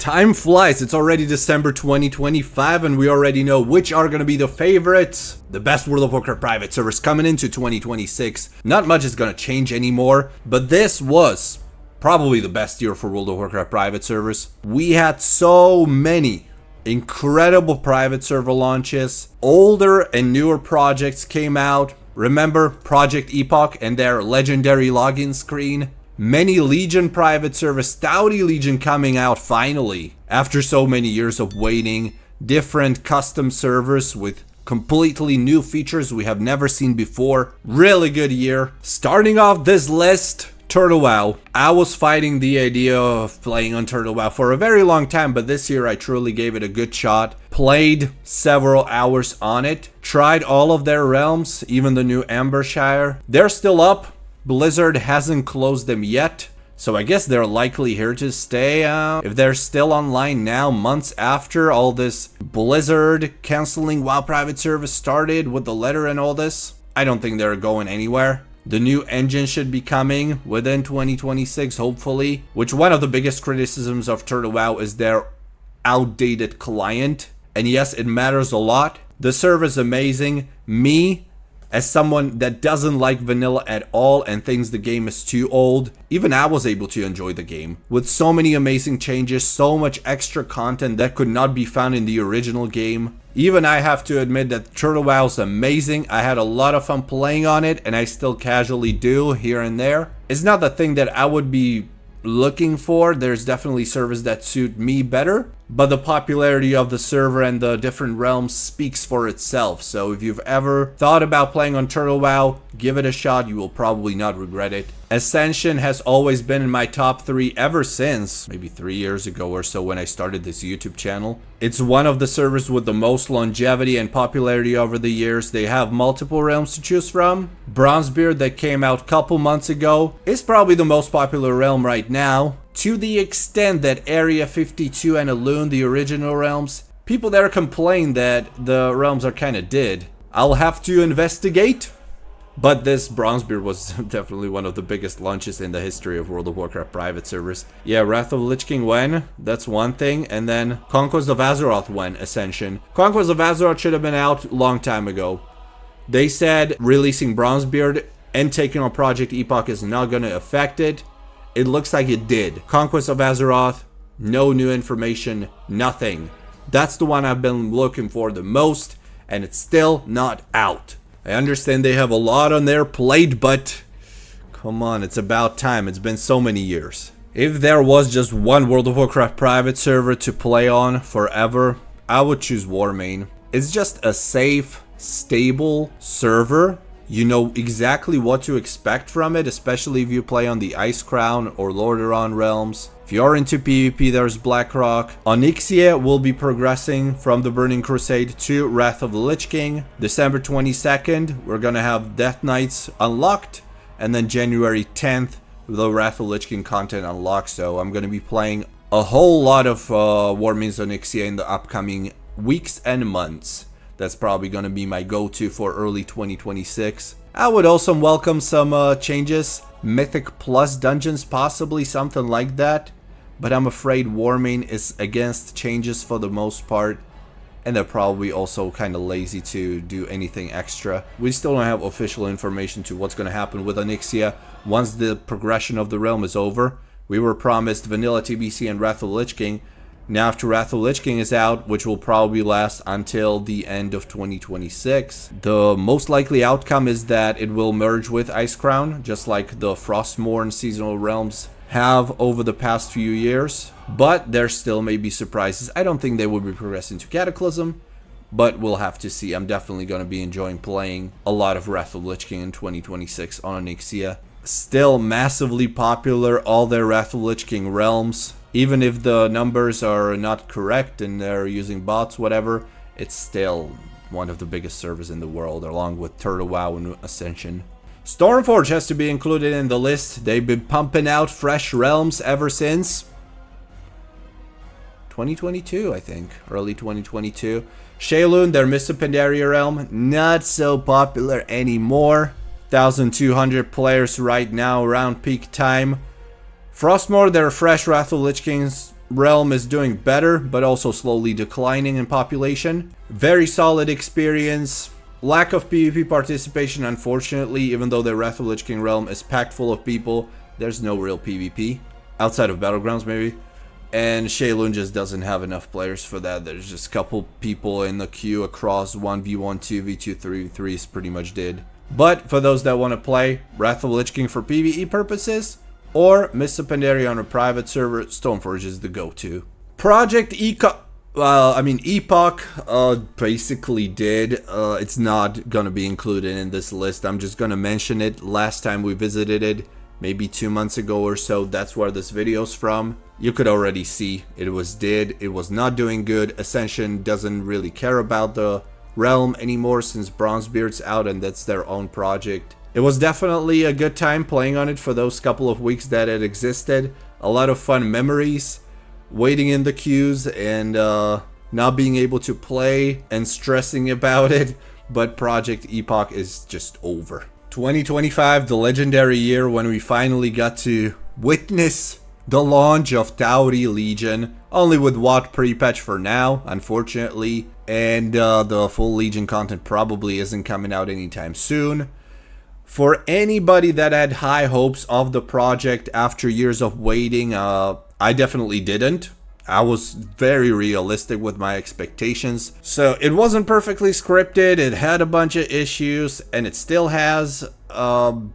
Time flies, it's already December 2025 and we already know which are gonna be the favorites. The best World of Warcraft private servers coming into 2026. Not much is gonna change anymore, but this was probably the best year for World of Warcraft private servers. We had so many incredible private server launches. Older and newer projects came out. Remember Project Epoch and their legendary login screen? Many Legion private servers, Sauri Legion coming out finally after so many years of waiting. Different custom servers with completely new features we have never seen before. Really good year. Starting off this list, Turtle WoW. I was fighting the idea of playing on Turtle WoW for a very long time, but this year I truly gave it a good shot. Played several hours on it. Tried all of their realms, even the new Ambershire. They're still up. Blizzard hasn't closed them yet, so I guess they're likely here to stay. If they're still online now, months after all this Blizzard canceling WoW private service started with the letter and all this, I don't think they're going anywhere. The new engine should be coming within 2026, hopefully, which one of the biggest criticisms of Turtle WoW is their outdated client. And yes, it matters a lot. The server is amazing. Me, as someone that doesn't like vanilla at all and thinks the game is too old, even I was able to enjoy the game. With so many amazing changes, so much extra content that could not be found in the original game. Even I have to admit that Turtle WoW is amazing. I had a lot of fun playing on it and I still casually do here and there. It's not the thing that I would be looking for. There's definitely servers that suit me better, but the popularity of the server and the different realms speaks for itself. So if you've ever thought about playing on Turtle WoW, give it a shot. You will probably not regret it. Ascension has always been in my top 3 ever since maybe 3 years ago or so when I started this YouTube channel. It's one of the servers with the most longevity and popularity over the years. They have multiple realms to choose from. Bronzebeard that came out a couple months ago is probably the most popular realm right now. To the extent that Area 52 and Elune, the original realms, people there complain that the realms are kinda dead. I'll have to investigate. But this Bronzebeard was definitely one of the biggest launches in the history of World of Warcraft private servers. Yeah, Wrath of the Lich King when? That's one thing. And then Conquest of Azeroth when? Ascension. Conquest of Azeroth should have been out a long time ago. They said releasing Bronzebeard and taking on Project Epoch is not going to affect it. It looks like it did. Conquest of Azeroth, no new information, nothing. That's the one I've been looking for the most, and it's still not out. I understand they have a lot on their plate, but come on, it's about time. It's been so many years. If there was just one World of Warcraft private server to play on forever, I would choose Warmane. It's just a safe, stable server. You know exactly what to expect from it, especially if you play on the Ice Crown or Lordaeron realms. If you're into PvP, there's Blackrock. Onyxia will be progressing from the Burning Crusade to Wrath of the Lich King. December 22nd, we're gonna have Death Knights unlocked. And then January 10th, the Wrath of the Lich King content unlocked. So I'm gonna be playing a whole lot of Warmane's Onyxia in the upcoming weeks and months. That's probably gonna be my go-to for early 2026. I would also welcome some changes. Mythic Plus dungeons, possibly something like that. But I'm afraid Warmane is against changes for the most part. And they're probably also kind of lazy to do anything extra. We still don't have official information to what's going to happen with Onyxia once the progression of the realm is over. We were promised Vanilla TBC and Wrath of the Lich King. Now after Wrath of the Lich King is out, which will probably last until the end of 2026, the most likely outcome is that it will merge with Ice Crown, just like the Frostmourne seasonal realms have over the past few years. But there still may be surprises. I don't think they will be progressing to Cataclysm, but we'll have to see. I'm definitely going to be enjoying playing a lot of Wrath of the Lich King in 2026 on Onyxia. Still massively popular, all their Wrath of the Lich King realms. Even if the numbers are not correct and they're using bots, whatever, it's still one of the biggest servers in the world, along with Turtle WoW and Ascension. Stormforge has to be included in the list. They've been pumping out fresh realms ever since 2022, I think. Early 2022. Shaylun, their Mist of Pandaria realm, not so popular anymore. 1,200 players right now around peak time. Frostmourne, their fresh Wrath of the Lich King's realm is doing better, but also slowly declining in population. Very solid experience. Lack of PvP participation, unfortunately, even though the Wrath of Lich King realm is packed full of people, there's no real PvP. Outside of Battlegrounds, maybe. And Shaylun just doesn't have enough players for that. There's just a couple people in the queue across 1v1, 2v2, 3v3 is pretty much dead. But for those that want to play Wrath of Lich King for PvE purposes, or Mists of Pandaria on a private server, Stoneforge is the go-to. Project Epoch basically did. It's not gonna be included in this list. I'm just gonna mention it. Last time we visited it, maybe 2 months ago or so, that's where this video's from. You could already see it was dead. It was not doing good. Ascension doesn't really care about the realm anymore since Bronzebeard's out and that's their own project. It was definitely a good time playing on it for those couple of weeks that it existed. A lot of fun memories, waiting in the queues and not being able to play and stressing about it. But Project Epoch is just over. 2025, the legendary year when we finally got to witness the launch of Sauri Legion, only with WoD pre-patch for now, unfortunately, and the full Legion content probably isn't coming out anytime soon. For anybody that had high hopes of the project after years of waiting, I definitely didn't. I was very realistic with my expectations. So it wasn't perfectly scripted, it had a bunch of issues, and it still has.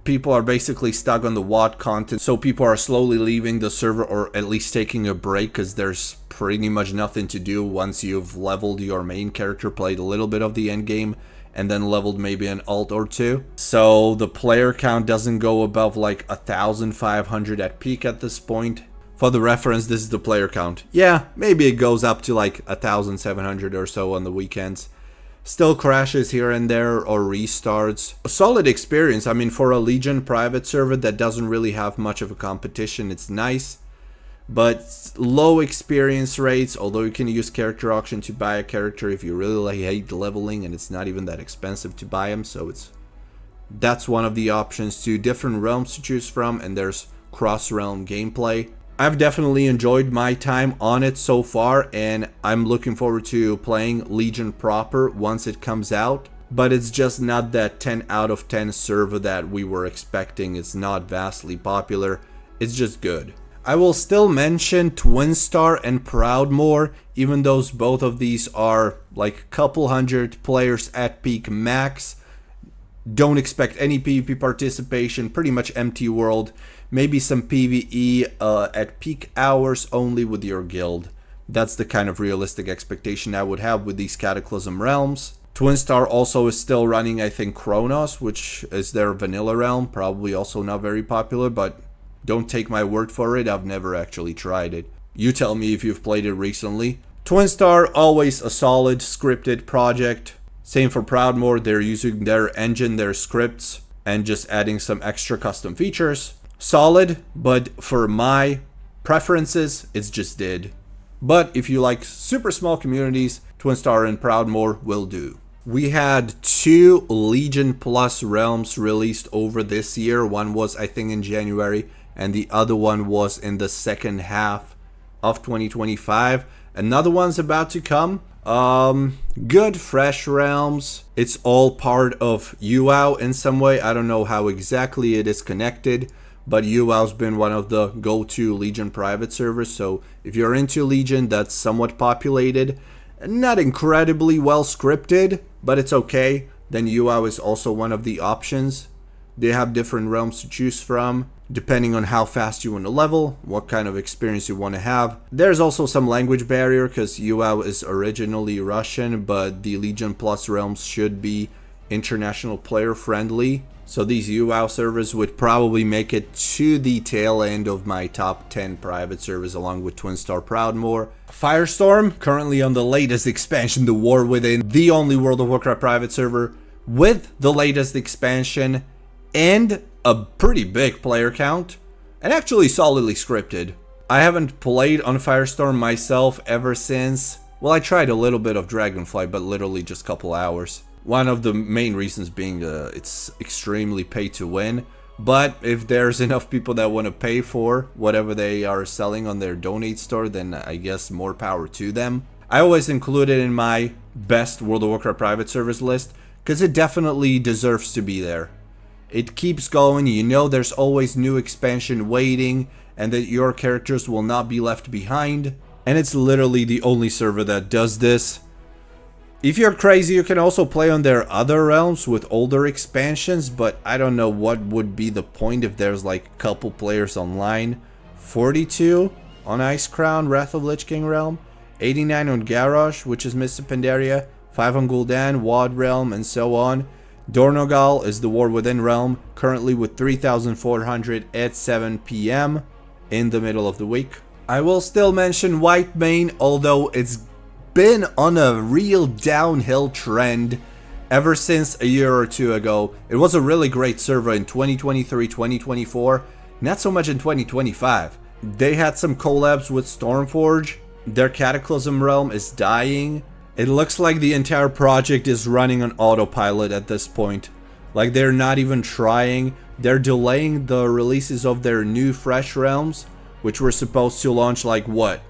People are basically stuck on the WoD content, so people are slowly leaving the server or at least taking a break because there's pretty much nothing to do once you've leveled your main character, played a little bit of the end game, and then leveled maybe an alt or two. So the player count doesn't go above like 1,500 at peak at this point. For the reference, this is the player count. Yeah, maybe it goes up to like 1,700 or so on the weekends. Still crashes here and there or restarts. A solid experience. I mean, for a Legion private server that doesn't really have much of a competition, it's nice. But low experience rates, although you can use character auction to buy a character if you really hate leveling, and it's not even that expensive to buy them, so that's one of the options. Two different realms to choose from, and there's cross-realm gameplay. I've definitely enjoyed my time on it so far, and I'm looking forward to playing Legion proper once it comes out. But it's just not that 10 out of 10 server that we were expecting. It's not vastly popular. It's just good. I will still mention Twinstar and Proudmoore, even though both of these are like a couple hundred players at peak max. Don't expect any PvP participation, pretty much empty world. Maybe some PvE at peak hours only with your guild. That's the kind of realistic expectation I would have with these Cataclysm realms. Twinstar also is still running, I think, Chronos, which is their vanilla realm. Probably also not very popular, but don't take my word for it. I've never actually tried it. You tell me if you've played it recently. Twinstar, always a solid scripted project. Same for Proudmoore. They're using their engine, their scripts, and just adding some extra custom features. Solid, but for my preferences, it's just dead. But if you like super small communities, Twinstar and Proudmoore will do. We had 2 Legion Plus realms released over this year. One was, I think, in January, and the other one was in the second half of 2025. Another one's about to come. Good, fresh realms. It's all part of UOW in some way. I don't know how exactly it is connected, but UOW's been one of the go-to Legion private servers, so if you're into Legion that's somewhat populated, not incredibly well scripted, but it's okay, then UOW is also one of the options. They have different realms to choose from, depending on how fast you want to level, what kind of experience you want to have. There's also some language barrier, because UOW is originally Russian, but the Legion Plus realms should be international player friendly. So these UOW servers would probably make it to the tail end of my top 10 private servers, along with Twinstar, Proudmoore. Firestorm, currently on the latest expansion, The War Within, the only World of Warcraft private server with the latest expansion and a pretty big player count, and actually solidly scripted. I haven't played on Firestorm myself ever since. Well, I tried a little bit of Dragonflight, but literally just a couple hours. One of the main reasons being it's extremely pay to win, But if there's enough people that want to pay for whatever they are selling on their donate store, then I guess more power to them. I always include it in my best World of Warcraft private service list because it definitely deserves to be there. It keeps going, you know there's always new expansion waiting and that your characters will not be left behind. And it's literally the only server that does this. If you're crazy, you can also play on their other realms with older expansions, but I don't know what would be the point if there's like a couple players online. 42 on Icecrown, Wrath of Lich King realm, 89 on Garrosh, which is Mists of Pandaria, 5 on Gul'dan, WoD realm, and so on. Dornogal is the War Within realm, currently with 3,400 at 7 PM in the middle of the week. I will still mention Whitemane, although it's been on a real downhill trend ever since a year or two ago. It was a really great server in 2023, 2024, not so much in 2025. They had some collabs with Stormforge. Their Cataclysm realm is dying. It looks like the entire project is running on autopilot at this point. Like they're not even trying. They're delaying the releases of their new fresh realms, which were supposed to launch like what?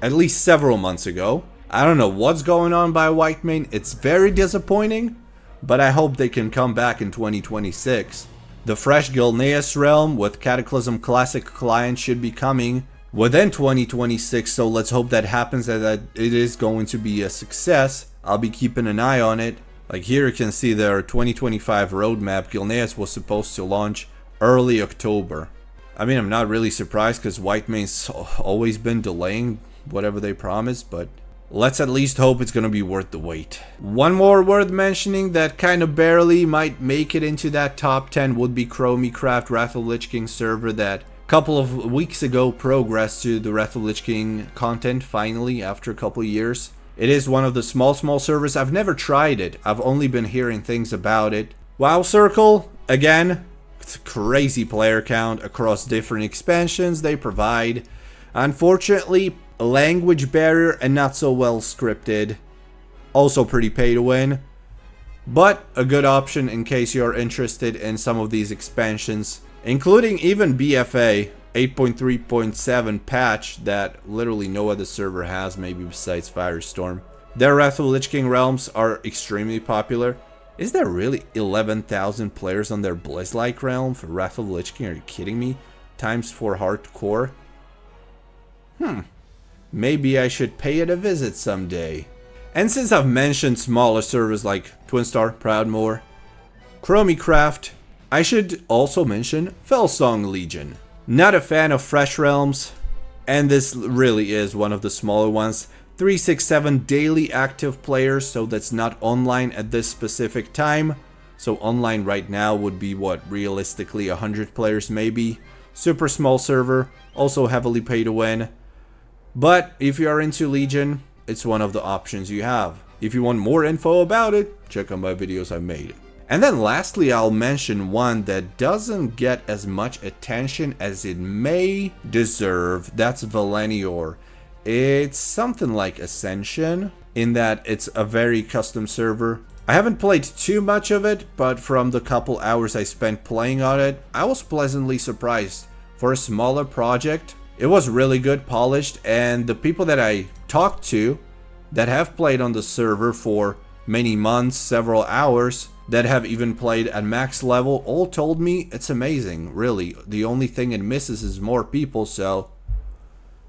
At least several months ago. I don't know what's going on by Whitemane. It's very disappointing, but I hope they can come back in 2026. The fresh Gilneas realm with Cataclysm Classic client should be coming within 2026, so let's hope that happens and that it is going to be a success. I'll be keeping an eye on it. Like here you can see their 2025 roadmap. Gilneas was supposed to launch early October. I mean, I'm not really surprised because Whitemane's always been delaying whatever they promise, but let's at least hope it's gonna be worth the wait. One more worth mentioning that kind of barely might make it into that top 10 would be Chromycraft Wrath of Lich King server that a couple of weeks ago progressed to the Wrath of Lich King content finally after a couple of years. It is one of the small servers. I've never tried it. I've only been hearing things about it. WoW Circle, again, it's a crazy player count across different expansions they provide. Unfortunately, a language barrier and not so well scripted. Also pretty pay to win, but a good option in case you're interested in some of these expansions, including even BFA 8.3.7 patch that literally no other server has, maybe besides Firestorm. Their Wrath of Lich King realms are extremely popular. Is there really 11,000 players on their Blizz-like realm for Wrath of Lich King? Are you kidding me? Times 4 hardcore? Maybe I should pay it a visit someday. And since I've mentioned smaller servers like Twinstar, Proudmoore, Chromycraft, I should also mention Felsong Legion. Not a fan of fresh realms, and this really is one of the smaller ones. 367 daily active players, so that's not online at this specific time. So online right now would be what, realistically 100 players maybe. Super small server, also heavily pay to win. But if you are into Legion, it's one of the options you have. If you want more info about it, check out my videos I've made. And then lastly, I'll mention one that doesn't get as much attention as it may deserve. That's Valenior. It's something like Ascension in that it's a very custom server. I haven't played too much of it, but from the couple hours I spent playing on it, I was pleasantly surprised. For a smaller project, it was really good, polished, and the people that I talked to that have played on the server for many months, several hours, that have even played at max level, all told me it's amazing, really. The only thing it misses is more people, so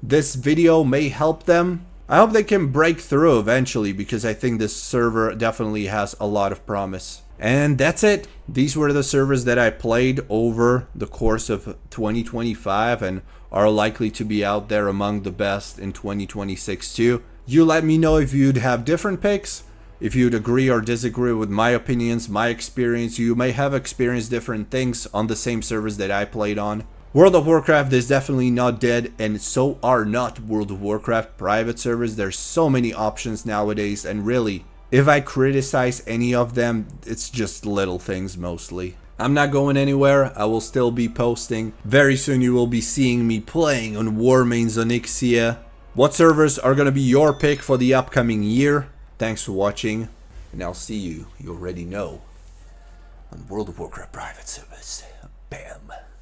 this video may help them. I hope they can break through eventually because I think this server definitely has a lot of promise. And that's it. These were the servers that I played over the course of 2025 and are likely to be out there among the best in 2026 too. You let me know if you'd have different picks, if you'd agree or disagree with my opinions, my experience. You may have experienced different things on the same servers that I played on. World of Warcraft is definitely not dead, and so are not World of Warcraft private servers. There's so many options nowadays, and really, if I criticize any of them, it's just little things mostly. I'm not going anywhere. I will still be posting. Very soon you will be seeing me playing on Warmane's Onyxia. What servers are going to be your pick for the upcoming year? Thanks for watching, and I'll see you, you already know, on World of Warcraft private service. Bam.